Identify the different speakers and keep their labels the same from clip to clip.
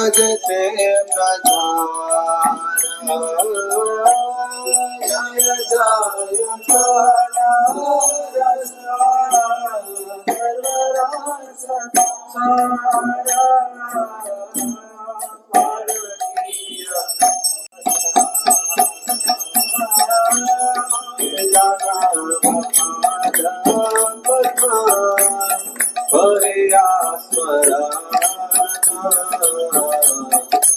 Speaker 1: प्रजते प्रचार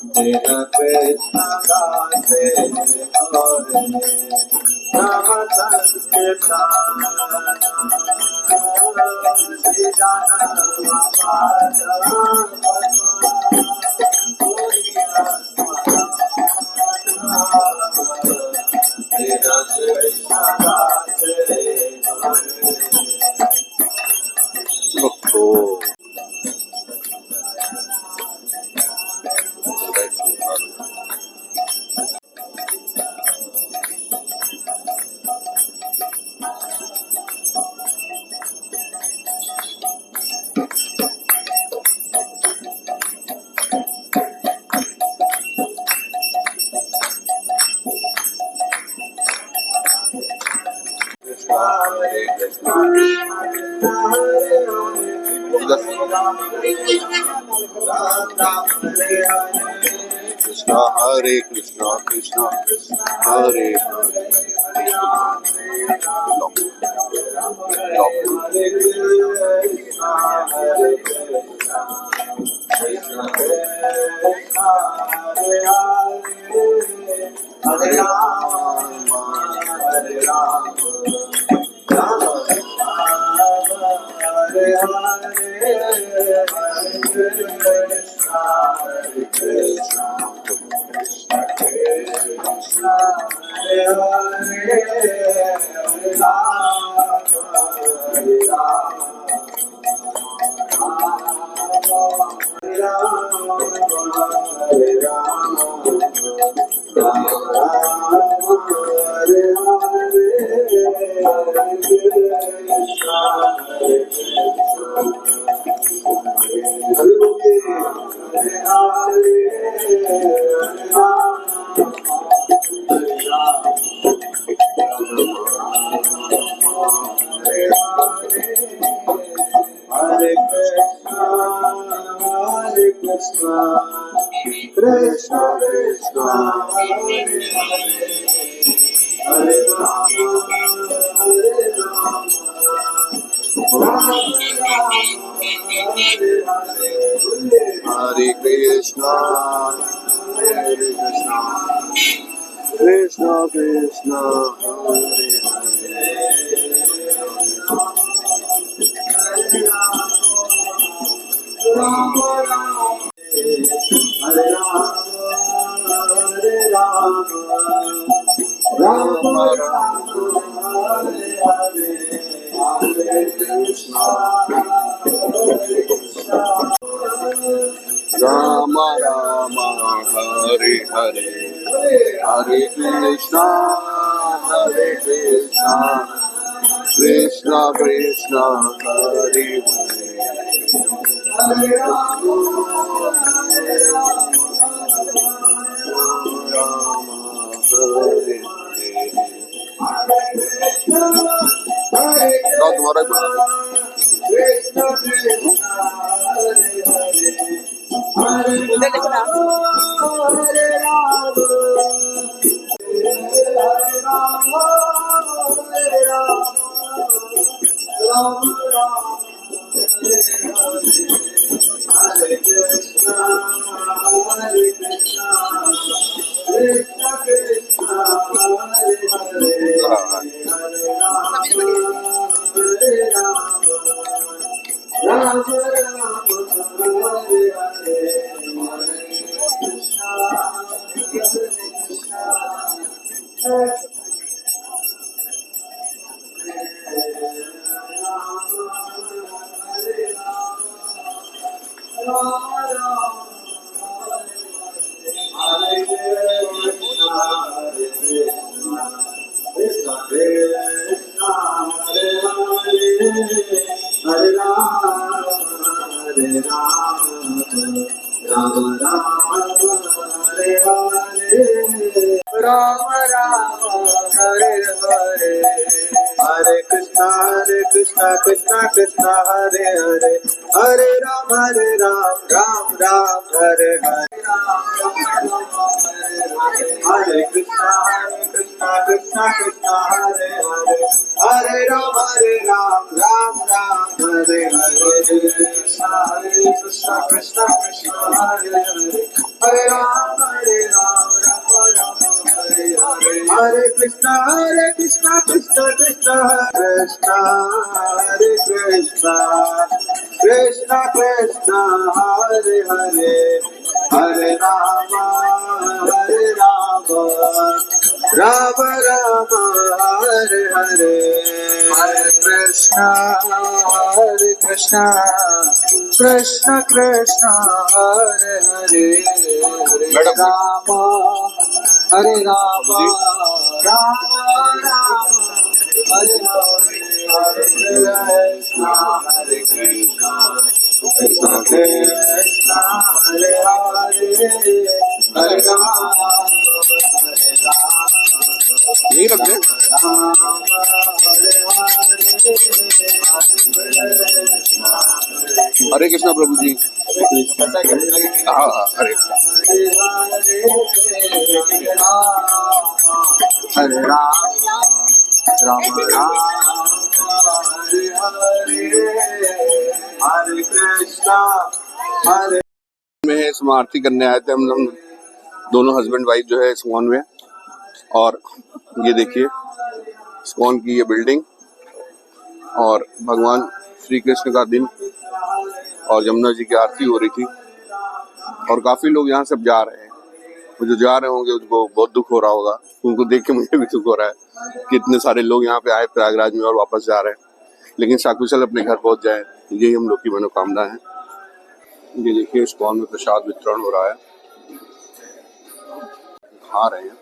Speaker 1: जय कृष्ण दासे नम संकीर्तन Krishna Hare Krishna Krishna Hare Hare Krishna Krishna Rama Rama Hare Hare Hare Krishna Hare Krishna Krishna Krishna Hare Hare Rama Hare Hare तुम्हारा
Speaker 2: उधर देखो ना।
Speaker 1: हरे राम हरे राम राम राम हरे कृष्णा हरे कृष्णा कृष्ण कृष्ण हरे हरे हरे राम हरे राम राम राम हरे हरे हरे कृष्णा हरे कृष्णा राम राम हरे हरे हरे कृष्णा कृष्णा कृष्णा हरे हरे हरे राम राम राम हरे हरे हरे कृष्णा कृष्णा कृष्णा हरे हरे हरे राम राम राम हरे हरे कृष्णा कृष्णा कृष्णा हरे हरे हरे राम राम राम हरे हरे हरे कृष्णा कृष्णा कृष्णा हरे कृष्णा कृष्णा कृष्णा हरे हरे हरे राम राम राम हरे हरे हरे कृष्णा कृष्णा कृष्णा कृष्णा हरे हरे हरे राम हरे राम राम राम हरे हरे हरे कृष्णा कृष्णा कृष्णा हरे हरे हरे राम
Speaker 2: यही रख दे। हरे कृष्णा प्रभु जी। हाँ हाँ हरे
Speaker 1: हरे राम राम राम हरे हरे हरे कृष्णा हरे
Speaker 2: में समारती करने आए थे हम दोनों हस्बैंड वाइफ जो है इस्कॉन में। और ये देखिए इस्कॉन की ये बिल्डिंग और भगवान श्री कृष्ण का दिन और यमुना जी की आरती हो रही थी और काफी लोग यहाँ सब जा रहे हैं। वो जो जा रहे होंगे उनको बहुत दुख हो रहा होगा, उनको देख के मुझे भी दुख हो रहा है कि इतने सारे लोग यहाँ पे आए प्रयागराज में और वापस जा रहे हैं, लेकिन साकुशल अपने घर पहुंच जाए, यही हम लोग की मनोकामना है। ये देखिए इस्कॉन में प्रसाद वितरण हो रहा है, खा रहे हैं।